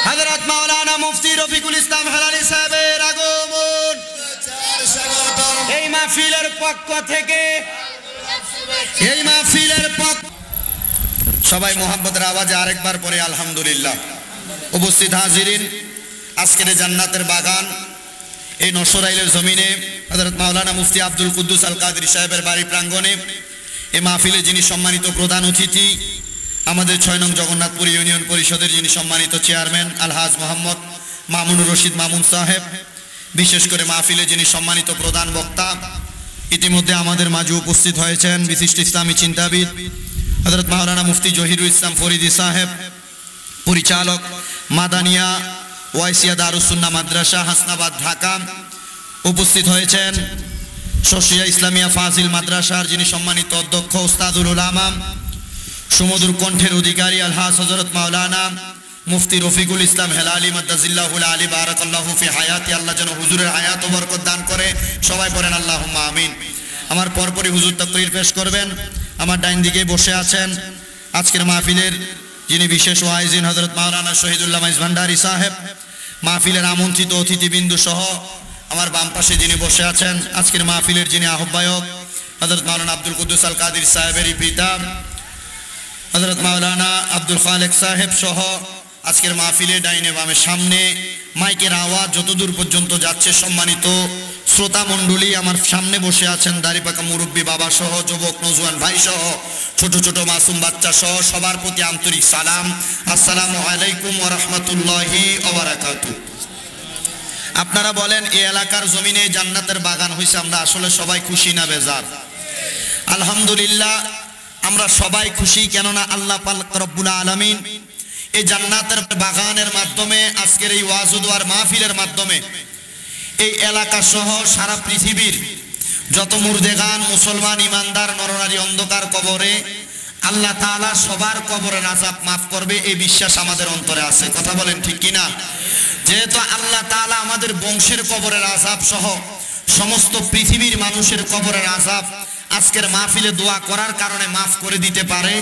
হযরত মাওলানা মুফতি রফিকুল ইসলাম হেলালি সাহেবের আগমন এই মাহফিলের পক্ষ থেকে, এই মাহফিলের পক্ষ। সবাই মোহাম্মদের আওয়াজে আরেকবার পরে আলহামদুলিল্লাহ। উপস্থিত হাজিরিন, আজকের জান্নাতের বাগান এই নশরাইলের জমিনে হযরত মাওলানা মুফতি আব্দুল কুদ্দুস আল কাদরি সাহেবের বাড়ি প্রাঙ্গণে এই মাহফিলে যিনি সম্মানিত প্রধান অতিথি, আমাদের 6 নং জগন্নাথপুর ইউনিয়ন পরিষদের যিনি সম্মানিত চেয়ারম্যান আলহাজ মোহাম্মদ মামুনুর রশিদ মামুন সাহেব, বিশেষ করে মাহফিলে যিনি সম্মানিত প্রধান বক্তা, ইতিমধ্যে আমাদের মাঝে উপস্থিত হয়েছেন বিশিষ্ট ইসলামী চিন্তাবিদ হযরত মাওলানা মুফতি জহিরুল ইসলাম ফরিদি সাহেব, পরিচালক মাদানিয়া ওয়াইসিয়া দারুস সুন্নাহ মাদ্রাসা হাসনাবাদ ঢাকা। উপস্থিত হয়েছেন শশিয়া ইসলামিয়া ফাজিল মাদ্রাসার যিনি সম্মানিত অধ্যক্ষ উস্তাদুল উলামা, সুমধুর কণ্ঠের অধিকারী আলহাজ হযরত মাওলানা মুফতি রফিকুল ইসলাম হেলালি মাদ্দাজিল্লাহুল আলী বারাকাল্লাহু ফি হায়াতি। আল্লাহ যেন হুজুরের হায়াত ও বরকত দান করে। সবাই পড়েন আল্লাহুম্মা আমিন। আমার পরপরই হুজুর তাকরীর পেশ করবেন। আমার ডাইন দিকে বসে আছেন আজকের মাহফিলের যিনি বিশেষ ওয়াইজিন হযরত মাওলানা শহীদুল্লাহ মাইজ ভান্ডারী সাহেব, মাহফিলের আমন্ত্রিত অতিথিবৃন্দু সহ আমার বাম পাশে যিনি বসে আছেন আজকের মাহফিলের যিনি আহ্বায়ক হযরত মাওলানা আব্দুল কুদ্দুস আল কাদরি সাহেবেরই পিতা হযরত মাওলানা আব্দুল খালেক সাহেব সহ আজকের মাহফিলে ডাইনে বামে সামনে মাইকের আওয়াজ যতদূর পর্যন্ত যাচ্ছে সম্মানিত শ্রোতা মণ্ডলী, আমার সামনে বসে আছেন দাড়িপাকা মুরব্বী বাবা সহ, যুবক নজওয়ান ভাই সহ, ছোট ছোট মাসুম বাচ্চা সহ সবার প্রতি আন্তরিক সালাম। আসসালামু আলাইকুম ওয়া রাহমাতুল্লাহি ওয়া বারাকাতুহু। আপনারা বলেন, এই এলাকার জমিনে জান্নাতের বাগান হইছে, আমরা আসলে সবাই খুশি না বেজার? আলহামদুলিল্লাহ, আমরা সবাই খুশি। কেননা আল্লাহ পাক রব্বুল আলামিন এই জান্নাতের বাগানের মাধ্যমে, আজকের এই ওয়াজ ও দোয়ার মাহফিলের মাধ্যমে এই এলাকা সহ সারা পৃথিবীর যত মুর্দেগান মুসলমান ইমানদার নরনারী অন্ধকার কবরে, আল্লাহ তাআলা সবার কবরের আযাব মাফ করবে, এই বিশ্বাস আমাদের অন্তরে আছে। কথা বলেন ঠিক কিনা? যেহেতু আল্লাহ তাআলা আমাদের বংশের কবরের আযাব সহ সমস্ত পৃথিবীর মানুষের কবরের আযাব আজকের মাহফিলে দোয়া করার কারণে মাফ করে দিতে পারে,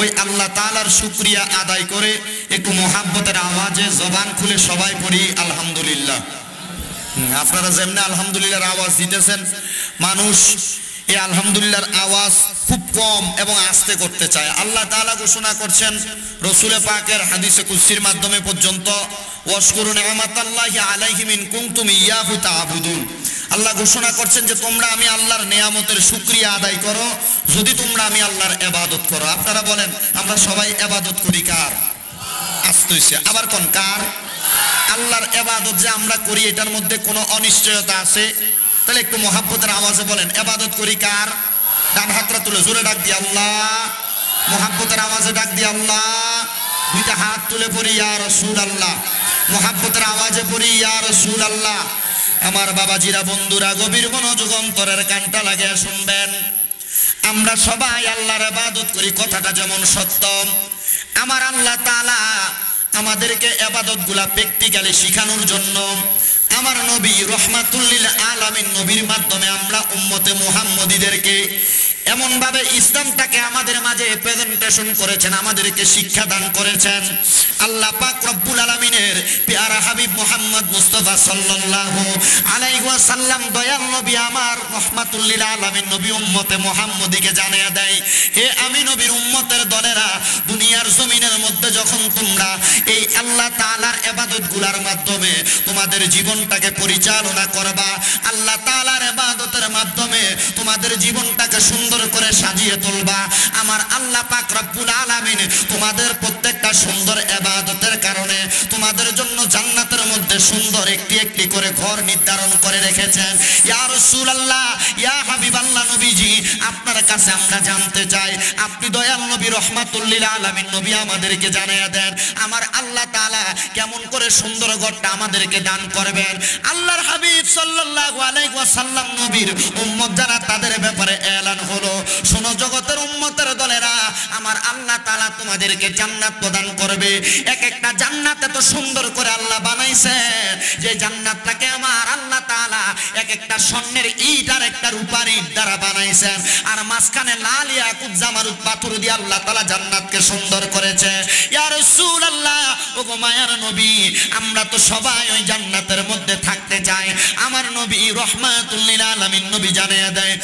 ওই আল্লাহ তাআলার শুকরিয়া আদায় করে একটু মোহাব্বতের আওয়াজে জবান খুলে সবাই পড়ি আলহামদুলিল্লাহ। আপনারা যেমনি আলহামদুলিল্লাহর আওয়াজ দিতেছেন, মানুষ এই আলহামদুলিল্লাহর আওয়াজ খুব কম এবং আস্তে করতে চায়। আল্লাহ তাআলা ঘোষণা করছেন রাসূল পাকের হাদিসে কুদসির মাধ্যমে পর্যন্ত, ওয়াশকুরু নি'মাতাল্লাহি আলাইহিম ইন কুনতুম ইয়াহু তা'বুদুন। আল্লাহ ঘোষণা করছেন যে তোমরা আমি আল্লাহর নেয়ামতের শুকরিয়া আদায় করো যদি তোমরা আমি আল্লাহর ইবাদত করো। আপনারা বলেন, আমরা সবাই ইবাদত করি কার? আসতে হইছে আবার কোন কার? আল্লাহর ইবাদত যে আমরা করি এটার মধ্যে কোনো অনিশ্চয়তা আছে? তাহলে একটু মোহাব্বতের আওয়াজে বলেন, ইবাদত করি কার? ডান হাতটা তুলে জোরে ডাক দি আল্লাহ, মোহাব্বতের আওয়াজে ডাক দি আল্লাহ, দুইটা হাত তুলে পড়ি ইয়া রাসূলুল্লাহ, মোহাব্বতের আওয়াজে পড়ি ইয়া রাসূলুল্লাহ। আমার বাবাজিরা, বন্ধুরা, গভীর মনোযোগ অন্তরের কানটা লাগিয়ে শুনবেন। আমরা সবাই আল্লাহর ইবাদত করি, কথাটা যেমন সত্য। আমার আল্লাহ তাআলা আমাদেরকে ইবাদতগুলা প্র্যাকটিক্যালি শেখানোর জন্য আমার নবী রাহমাতুল লিল আলামিন নবীর মাধ্যমে আমরা উম্মতে মুহাম্মদীদেরকে এমন ভাবে ইসলামটাকে আমাদের মাঝে প্রেজেন্টেশন করেছেন, আমাদেরকে শিক্ষা দান করেছেন। আল্লাহ পাক রব্বুল আলামিনের পেয়ারা হাবিব মুহাম্মদ মুস্তাফা সাল্লাল্লাহু আলাইহি ওয়াসাল্লাম দয়াল নবী আমার রাহমাতুল লিল আলামিন নবী উম্মতে মুহাম্মদীকে জানিয়ে দেয়, হে আমি নবীর উম্মতের দলেরা, দুনিয়ার জমিনের মধ্যে যখন তোমরা এই আল্লাহ তাআলার ইবাদতগুলোর মাধ্যমে তোমাদের জীবনটাকে পরিচালনা করবা, আল্লাহ তাআলার ইবাদতের মাধ্যমে তোমাদের জীবনটাকে সুন্দর করে সাজিয়ে তুলবা, আমার আল্লাহ পাক রব্বুল আলামিন তোমাদের প্রত্যেকটা সুন্দর ইবাদতের কারণে তোমাদের জন্য জান্নাতের মধ্যে সুন্দর একটি একটি করে ঘর নির্ধারণ করে রেখেছেন। ইয়া রাসূলুল্লাহ, ইয়া হাবিবাল্লাহ নবীজি, আপনার কাছে আমরা জানতে চাই, আপনি দয়াল নবী রাহমাতুল লিল আলামিন নবী আমাদেরকে জানিয়ে দেন আমার আল্লাহ তাআলা কেমন করে সুন্দর ঘরটা আমাদেরকে দান করবেন। আল্লাহর হাবিব সাল্লাল্লাহু আলাইহি ওয়াসাল্লাম নবীর উম্মত যারা তাদের ব্যাপারে এলান হলো, শোনো জগতের উম্মতের দলেরা, আমার আল্লাহ তাআলা তোমাদেরকে জান্নাত প্রদান করবে। এক একটা জান্নাত এত সুন্দর করে আল্লাহ বানাইছে যে জান্নাতটাকে আমার আল্লাহ তাআলা এক একটা স্বর্ণের ইট আর একটা রূপার ইট দ্বারা বানাইছেন, আর মাঝখানে লাল ইয়াকুত জামারুত পাথর দিয়ে আল্লাহ তাআলা জান্নাতকে সুন্দর করেছে। ইয়া রাসূলুল্লাহ, ওগো মায়ার নবী, আমরা তো সবাই ওই জান্নাতের মধ্যে থাকতে চাই। আমার নবী রাহমাতুল লিল আলামিন নবী জানিয়ে দেয়,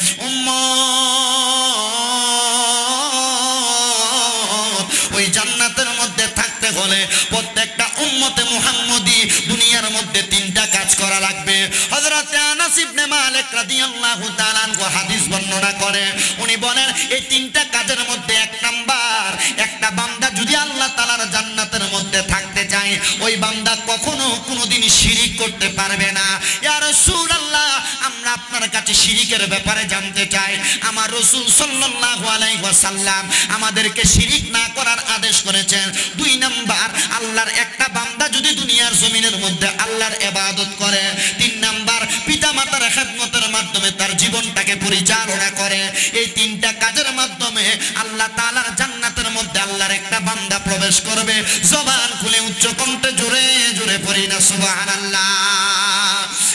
ওই জান্নাতের মধ্যে থাকতে হলে প্রত্যেকটা উম্মতে মুহাম্মদী দুনিয়ার মধ্যে তিনটা কাজ করা লাগবে। হযরত আনাস ইবনে মালিক রাদিয়াল্লাহু তাআলা আনহু হাদিস বর্ণনা করে, উনি বলেন এই তিনটা কাজের মধ্যে এক নাম্বার, একটা বান্দা যদি আল্লাহ তাআলার জান্নাতের মধ্যে থাকতে চায়, ওই বান্দা কখনো কোনোদিন শিরিক করতে পারবে না। ইয়া রাসূলুল্লাহ, আমরা আপনার কাছে শিরিকের ব্যাপারে জানতে চাই। আমার রাসূল সাল্লাল্লাহু আলাইহি ওয়াসাল্লাম আমাদেরকে শিরিক না করার আদেশ করেছেন। দুই নাম্বার, আল্লাহর একটা বান্দা যদি দুনিয়ার জমিনের মধ্যে আল্লাহর ইবাদত করে। তিন নাম্বার, পিতামাতার খেদমতের মাধ্যমে তার জীবনটাকে পরিচালনা করে। এই তিনটা কাজের মাধ্যমে আল্লাহ তাআলার জান্নাতের মধ্যে আল্লাহর একটা বান্দা প্রবেশ করবে। জবান খুলে উচ্চ কণ্ঠে জোরে জোরে পড়ি না সুবহানাল্লাহ।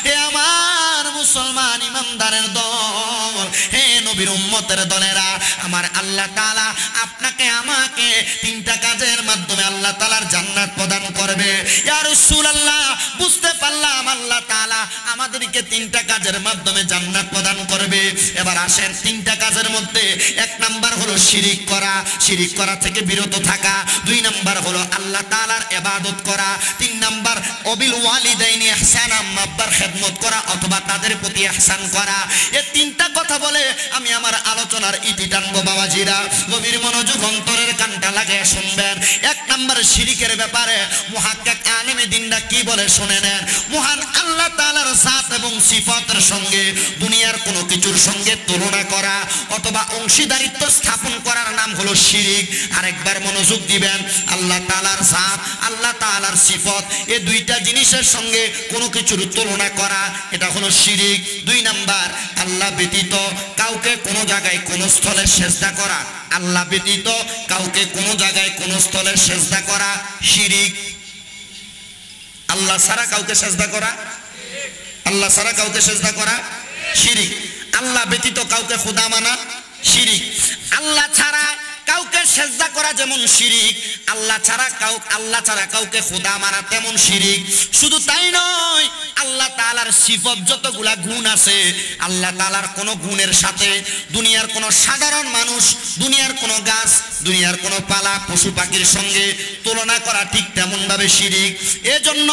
হে আমার মুসলমান ইমানদারের দল, হে নবীর উম্মতের দলেরা, আমার আল্লাহ তাআলা আপনাকে আমাকে তিনটা কাজের মাধ্যমে আল্লাহ তাআলার জান্নাত প্রদান করবে। ইয়া রাসূলুল্লাহ, বুঝতে পারলাম আল্লাহ তাআলা আমাদেরকে তিনটা কাজের মাধ্যমে জান্নাত প্রদান করবে। এবার আসেন, তিনটা কাজের মধ্যে এক নাম্বার হলো শিরিক করা, শিরিক করা থেকে বিরত থাকা। দুই নাম্বার হলো আল্লাহ তাআলার ইবাদত করা। তিন নাম্বার অবিল ওয়ালিদাইনি ইহসানা, আম্মা আব্বার খেদমত করা অথবা তাদের প্রতি ইহসান করা। এই তিনটা কথা বলে আমি আমার আলোচনার ইতি টানবো বাবাজিরা, গভীর মনোযোগ অন্তরের কানটা লাগিয়ে শুনবেন। এক নাম্বার শিরিকের ব্যাপারে মুহাক্কিক আলেমে দ্বীনরা কি বলে শুনে নেন। মহান আল্লাহ তাআলার জাত এবং সিফাতের সঙ্গে দুনিয়ার কোনো কিছুর সঙ্গে তুলনা করা অথবা অংশীদারিত্ব স্থাপন করার নাম হলো শিরিক। আরেকবার মনোযোগ দিবেন, আল্লাহ তাআলার জাত, আল্লাহ তাআলার সিফত, এই দুইটা জিনিসের সঙ্গে কোনো কিছুর তুলনা করা, এটা হলো শিরিক। দুই নাম্বার, আল্লাহ ব্যতীত কাউকে কোনো জায়গায় কোনো স্থলে সেজদা করা, আল্লাহ ব্যতীত কাউকে কোনো জায়গায় কোনো স্থলে সেজদা করা শিরিক। আল্লাহ ছাড়া কাউকে সেজদা করা, আল্লাহ ছাড়া কাউকে সেজদা করা শিরিক। আল্লাহ ব্যতীত কাউকে খোদা মানা শিরিক। আল্লাহ ছাড়া কাউকে সেজদা করা যেমন শিরিক, আল্লাহ ছাড়া কাউকে খোদা মানা তেমন শিরিক। শুধু তাই নয়, আল্লাহ তাআলার সিফত যতগুলা গুণ আছে, আল্লাহ তাআলার কোন গুণের সাথে দুনিয়ার কোন সাধারণ মানুষ, দুনিয়ার কোন গাছ, দুনিয়ার কোন পালা পশু পাখির সঙ্গে তুলনা করা ঠিক তেমন ভাবে শিরিক। এজন্য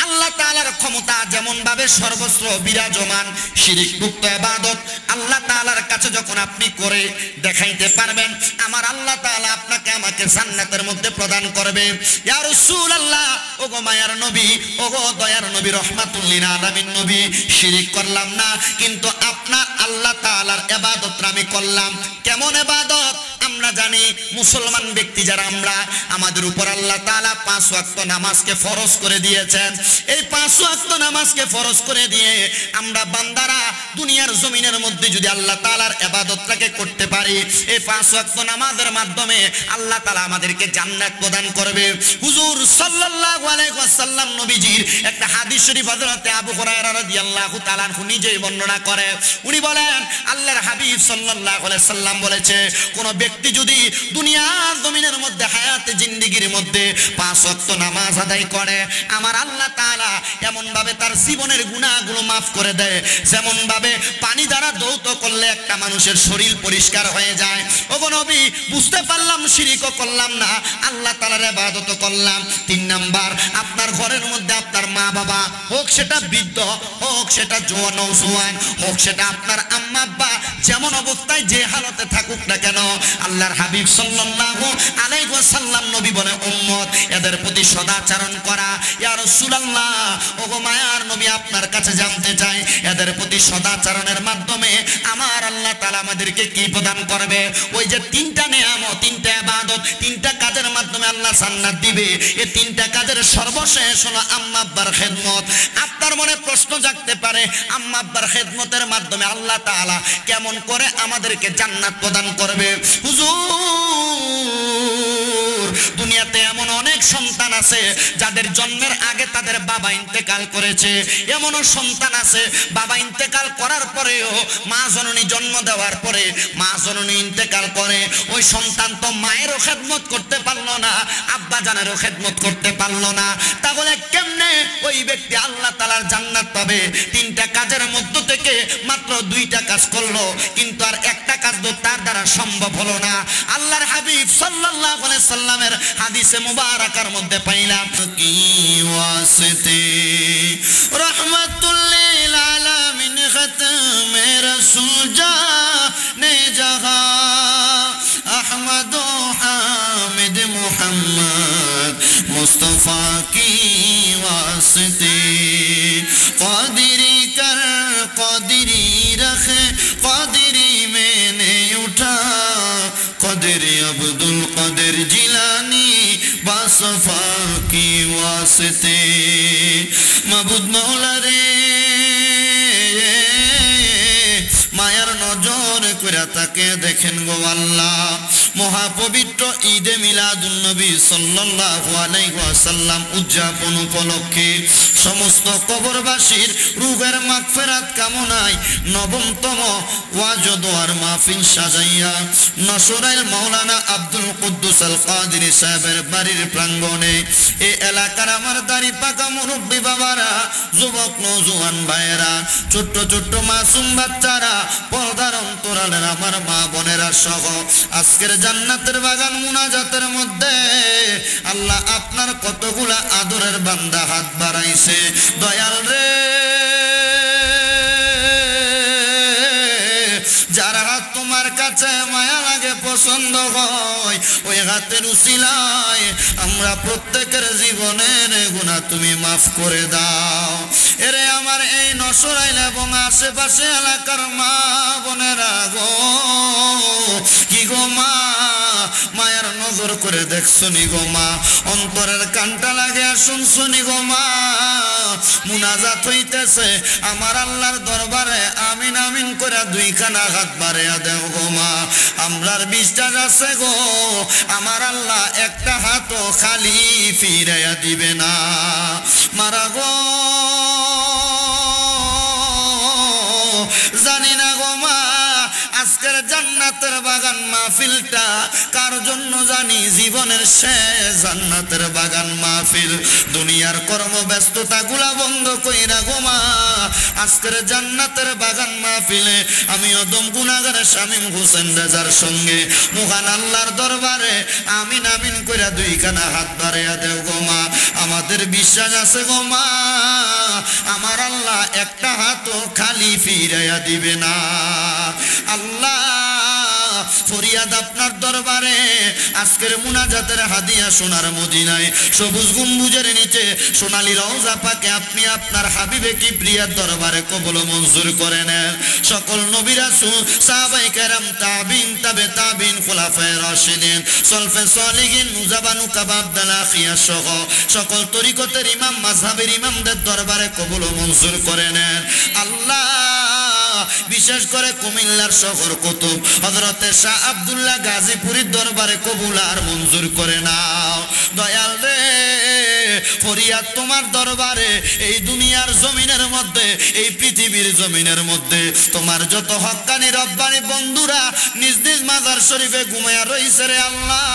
আল্লাহ তাআলার ক্ষমতা যেমন ভাবে সর্বত্র বিরাজমান, শিরিক মুক্ত ইবাদত আল্লাহ তাআলার কাছে যখন আপনি করে দেখাইতে পারবেন, আমার আল্লাহ তাআলা আপনাকে আমাকে জান্নাতের মধ্যে প্রদান করবে। ইয়া রাসূলুল্লাহ, ওগো মায়ার নবী, ওগো দয়ার নবী, রাহমাতুল লিল আলামিন নবী, শিরিক করলাম না, কিন্তু আপনার আল্লাহ তাআলার ইবাদতটা আমি করলাম। কেমন ইবাদত? আমরা জানি মুসলমান ব্যক্তি যারা আমরা, আমাদের উপর আল্লাহ তাআলা 5 ওয়াক্ত নামাজকে ফরজ করে দিয়েছেন। এই 5 ওয়াক্ত নামাজকে ফরজ করে দিয়ে আমরা বান্দারা দুনিয়ার জমিনের মধ্যে যদি আল্লাহ তাআলার ইবাদতটাকে করতে পারি, এই 5 ওয়াক্ত নামাজের মাধ্যমে আল্লাহ তাআলা আমাদেরকে জান্নাত প্রদান করবে। হুজুর সাল্লাল্লাহু আলাইহি ওয়াসাল্লাম নবীজির একটা হাদিস শরীফ হযরত আবু হুরায়রা রাদিয়াল্লাহু তাআলা আনহু নিজেই বর্ণনা করে। উনি বলেন, আল্লাহর হাবিব সাল্লাল্লাহু আলাইহি সাল্লাম বলেছে, কোন ব্যক্তি যদি দুনিয়ার জমিনের মধ্যে হায়াতে জিন্দেগির মধ্যে 5 ওয়াক্ত নামাজ আদায় করে, আমার আল্লাহ তাআলা এমন ভাবে তার জীবনের গুনাহগুলো maaf করে দেয়, যেমন ভাবে পানি দ্বারা ধৌত করলে একটা মানুষের শরীর পরিষ্কার হয়ে যায়। ওগো নবী, বুঝতে পারলাম শিরকও করলাম না, আল্লাহ তাআলার ইবাদত করলাম। 3 নাম্বার, আপনার ঘরের মধ্যে আপনার মা বাবা, হোক সেটা বৃদ্ধ, হোক সেটা নওজোয়ান, হোক সেটা আপনার আম্মা আব্বা, যেমন অবস্থায় যে হালতে থাকুক না কেন, আল্লাহর হাবিব সাল্লাল্লাহু আলাইহি ওয়াসাল্লাম নবী বলে, উম্মত এদের প্রতি সদাচরণ করা। ইয়া রাসূলুল্লাহ, ওগো মায়ার নবী, আপনার কাছে জানতে চাই, এদের প্রতি সদাচরণের মাধ্যমে আমার আল্লাহ তাআলা আমাদেরকে কি প্রদান করবে? ওই যে 3টা নিয়ামত, 3টা ইবাদত, 3টা কাজের মাধ্যমে আল্লাহ জান্নাত দিবে। এই 3টা কাজের সর্বশেষ হলো আম্মা আব্বার খেদমত। আপনার মনে প্রশ্ন জাগতে পারে, আম্মা আব্বার খেদমতের মাধ্যমে আল্লাহ তাআলা কেমন করে আমাদেরকে জান্নাত প্রদান করবে? হুজুর, দুনিয়াতে এমন অনেক সন্তান আছে যাদের জন্মের আগে তাদের বাবা ইন্তেকাল করেছে। এমনও সন্তান আছে বাবা ইন্তেকাল করার পরেও মা জননী জন্ম দেওয়ার পরে মা জননী ইন্তেকাল করে, ওই সন্তান তো মায়েরও খেদমত করতে পারলো না, আব্বা জানেরও খেদমত করতে পারলো না। তাহলে কেমনে ওই ব্যক্তি আল্লাহ তাআলার জান্নাত পাবে? 3টা কাজের মধ্য থেকে মাত্র 2টা কাজ করলো, কিন্তু আর একটা কাজ তো তার দ্বারা সম্ভব হলো না। আল্লাহর হাবিব সাল্লাল্লাহু আলাইহি সাল্লামের হাদিসে মুবারাকার মধ্যে পাইলাম, কি ওয়াসিতে রাহমাতুল লিল আলামিন খতমে রাসূল জানে জাহান আহমদ হামিদ মুহাম্মদ মুস্তাফা কি ওয়াসিতে কাদিরি কর কাদিরি রখে কাদিরি मैंने उठा कदरी अब्दुल कदर जिलानी बासफा की वास्ते माबुद मौला रे মায়ার নজর করে তাকে দেখেন গো আল্লাহ। মহাপবিত্র ঈদে মিলাদুন নবী সাল্লাল্লাহু আলাইহি ওয়াসাল্লাম উদযাপন উপলক্ষে সমস্ত কবরবাসীর রূহের মাগফিরাত কামনায় 9তম ওয়াজ দোয়ার মাহফিল সাজাইয়া নসরাইল মাওলানা আব্দুল কুদ্দুস আল কাদেরী সাহেবের বাড়ির প্রাঙ্গণে এই এলাকার আমার দাড়ি পাকা মুরব্বী বাবারা, যুবক নওজোয়ান ভাইয়েরা, ছোট্ট ছোট্ট মাসুম বাচ্চারা, পর্দার অন্তরালের আমার মা বোনেরা সহ আজকের জান্নাতের বাগান মুনাজাতের মধ্যে আল্লাহ আপনার কতগুলা আদরের বান্দা হাত বাড়াইছে। দয়াল রে, যারা হাত তোমার কাছে মায়া লাগে, পছন্দ হয়, ওই হাতের উসিলায় আমরা প্রত্যেকের জীবনের গুনাহ তুমি মাফ করে দাও। এরে আমার এই নসরাইল এবং আশেপাশে এলাকার মা বোনেরা গো, কি গো মা, মায়ের নজর করে দেখছনি গো মা, অন্তরের কানটা লাগে শুনছনি গো মা, মুনাজাত হইতেছে আমার আল্লাহর দরবারে, আমিন আমিন করে 2খানা হাত বাড়াইয়া দেও গো মা। আমরার বিশ্বাস আছে গো আমার আল্লাহ একটা হাতও খালি ফিরাইয়া দিবে না। মারা গো, জানি না গো মা, আজকের জান্নাতের বাগান মাহফিলটা কার জন্য জানি, জীবনের শেষ জান্নাতের বাগান মাহফিল। দুনিয়ার কর্মব্যস্ততা গুলা বন্ধ কইরা গো মা, আজকের জান্নাতের বাগান মাহফিলে আমি অদম গুনাহগার শামীম হোসেন রেজার সঙ্গে মহান আল্লাহর দরবারে আমিন আমিন কইরা 2খানা হাত বাড়াইয়া দেও গো মা। আমাদের বিশ্বাস আছে গো মা, আমার আল্লাহ একটা হাতও খালি ফিরাইয়া দিবে না। আল্লাহ ফরিয়াদ আপনার দরবারে, আজকের মুনাজাতের হাদিয়া সোনার মদিনায় সবুজ গম্বুজের নিচে সোনালী রওজা পাকে আপনি আপনার হাবিবে কিবরিয়ার দরবারে কবুল মঞ্জুর করে নেন। সকল নবী রাসূল সাহাবায়ে কেরাম তাবিন তাবে তাবিন খুলাফায়ে রাশিদিন সলফে সালিহিন মুজাবানু কাবাব দালাখিয়া সহ সকল তরিকতের ইমাম মাযহাবের ইমামদের দরবারে কবুল মঞ্জুর করে নেন। আল্লাহ বিশেষ করে কুমিল্লার শহর কুতুব হযরতে শাহ আব্দুল্লাহ গাজীপুরীর দরবারে কবুল আর মঞ্জুর করে নাও। দয়াল রে ফরিয়াদ তোমার দরবারে, এই দুনিয়ার জমিনের মধ্যে, এই পৃথিবীর জমিনের মধ্যে তোমার যত হক্কানি রব্বানি বন্ধুরা নিজ নিজ মাজার শরীফে ঘুমায়া রইছে রে আল্লাহ,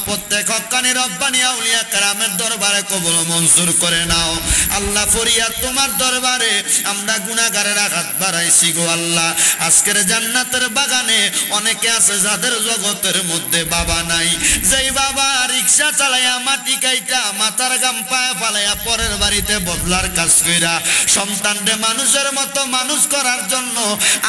প্রত্যেক হক্কানি রব্বানি আউলিয়া কেরামের দরবারে কবুল মঞ্জুর করে নাও। আল্লাহ ফরিয়াদ তোমার দরবারে, আমরা গুনাহগারেরা হাত বাড়াইছি গো আল্লাহ। আজকের জান্নাতের বাগানে অনেকে আছে যাদের জগতের মধ্যে বাবা নাই, যেই বাবা রিকশা চালাইয়া মাটি কাইটা মাথার গাম পায়ে ফালাইয়া পরের বাড়িতে বদলার কাজ কইরা সন্তানরে মানুষের মতো মানুষ করার জন্য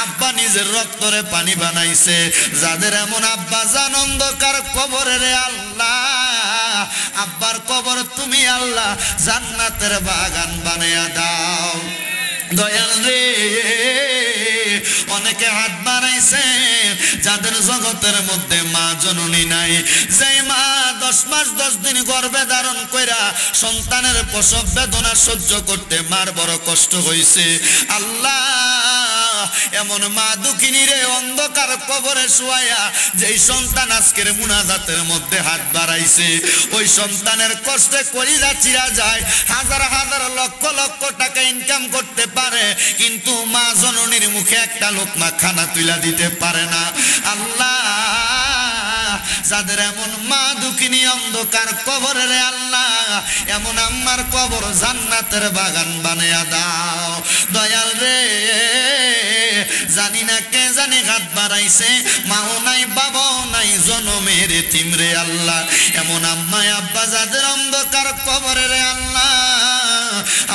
আব্বা নিজের রক্তরে পানি বানাইছে, যাদের এমন আব্বা জান অন্ধকার কবরে রে আল্লাহ, আব্বার কবর তুমি আল্লাহ জান্নাতের বাগান বানাইয়া দাও। দয়াল রে অনেকে হাত বাড়াইছে যাদের জগতের মধ্যে মা জননী নাই, যেই মা 10 মাস 10 দিন গর্ভে ধারণ কইরা সন্তানের প্রসব বেদনা সহ্য করতে মার বড় কষ্ট হইছে। আল্লাহ এমন মা দুঃখিনী রে অন্ধকার কবরে শুয়াইয়া যেই সন্তান আজকের মুনাজাতের মধ্যে হাত বাড়াইছে, ওই সন্তানের কষ্টে কলিজা চিরা যায়, হাজার হাজার লক্ষ লক্ষ টাকা ইনকাম করতে পারে, কিন্তু মা জননীর মুখে একটা লোকমা খানা তুলা দিতে পারে না। আল্লাহ যাদের এমন মা দুঃখিনী অন্ধকার কবরে রে আল্লাহ, এমন আম্মার কবর জান্নাতের বাগান বানায়া দাও। দয়াল রে জানি না কে জানি হাত বাড়াইছে, মাও নাই বাবাও নাই জনমের এতিম রে আল্লাহ, এমন আম্মা আব্বা যাদের অন্ধকার কবরে রে আল্লাহ,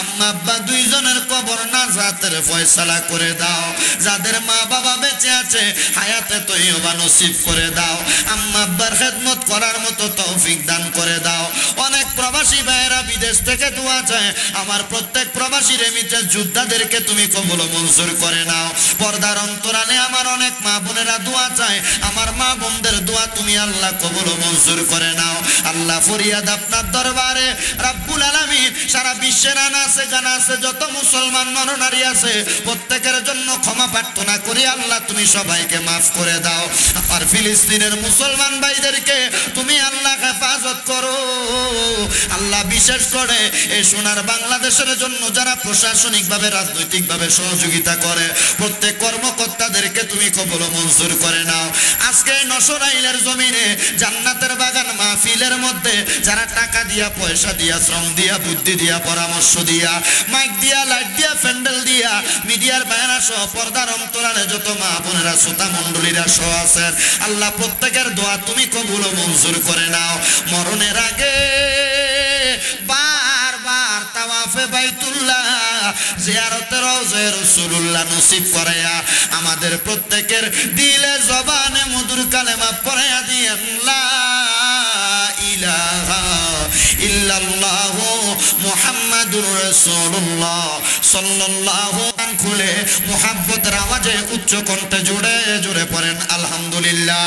আম্মা আব্বা দুইজনের কবর নাজাতের ফয়সালা করে দাও। যাদের মা বাবা বেঁচে আছে হায়াতে তৈয়বা নসিব করে দাও, আম্মা আব্বার খেদমত করার মতো তৌফিক দান করে দাও। অনেক প্রবাসী ভাইয়েরা বিদেশ থেকে দোয়া চায়, আমার প্রত্যেক প্রবাসী রেমিটেন্স যোদ্ধাদেরকে তুমি কবুল মঞ্জুর করে নাও। পর্দার অন্তরালে আমার অনেক মা বোনেরা দোয়া চায়, আমার মা বোনদের দোয়া তুমি আল্লাহ কবুল মঞ্জুর করে নাও। আল্লাহ ফরিয়াদ আপনার দরবারে রাব্বুল আলামিন, সারা বিশ্বের আনাচে কানাচে যত মুসলমান নরনারী আছে প্রত্যেকের জন্য ক্ষমা প্রার্থনা করি, আল্লাহ তুমি সবাইকে মাফ করে দাও। আর ফিলিস্তিনের মুসলমান ভাইদেরকে তুমি আল্লাহ হেফাজত করো আল্লাহ। বিশেষ করে এই সোনার বাংলাদেশের জন্য যারা প্রশাসনিকভাবে রাজনৈতিকভাবে সহযোগিতা করে প্রত্যেক কর্মকর্তাদেরকে তুমি কবুল মঞ্জুর করে নাও। আজকে নসরাইলের জমিনে জান্নাতের বাগান মাহফিলের মধ্যে যারা টাকা দিয়া, পয়সা দিয়া, শ্রম দিয়া, বুদ্ধি দিয়া, পরামর্শ দিয়া, মাইক দিয়া, লাইট দিয়া, প্যান্ডেল দিয়া, মিডিয়ার বায়না সহ পর্দার অন্তরালে যত মা বোনেরা শ্রোতা মণ্ডলীরা সহ আছেন, আল্লাহ প্রত্যেকের দোয়া তুমি কবুল মঞ্জুর করে নাও। মরণের আগে বারবার তাওয়াফে বাইতুল্লাহ জিয়ারতে রওজা রাসূলুল্লাহ নসিব করায়া আমাদের প্রত্যেকের দিলে জবানে মধুর কালেমা পড়ায়া দিয়েন, লা ইলাহা ইল্লাল্লাহু মুহাম্মাদুর রাসূলুল্লাহ সাল্লাল্লাহু খুলে মুহাব্বতের আওয়াজে উচ্চ কণ্ঠে জোরে জোরে পড়েন আলহামদুলিল্লাহ।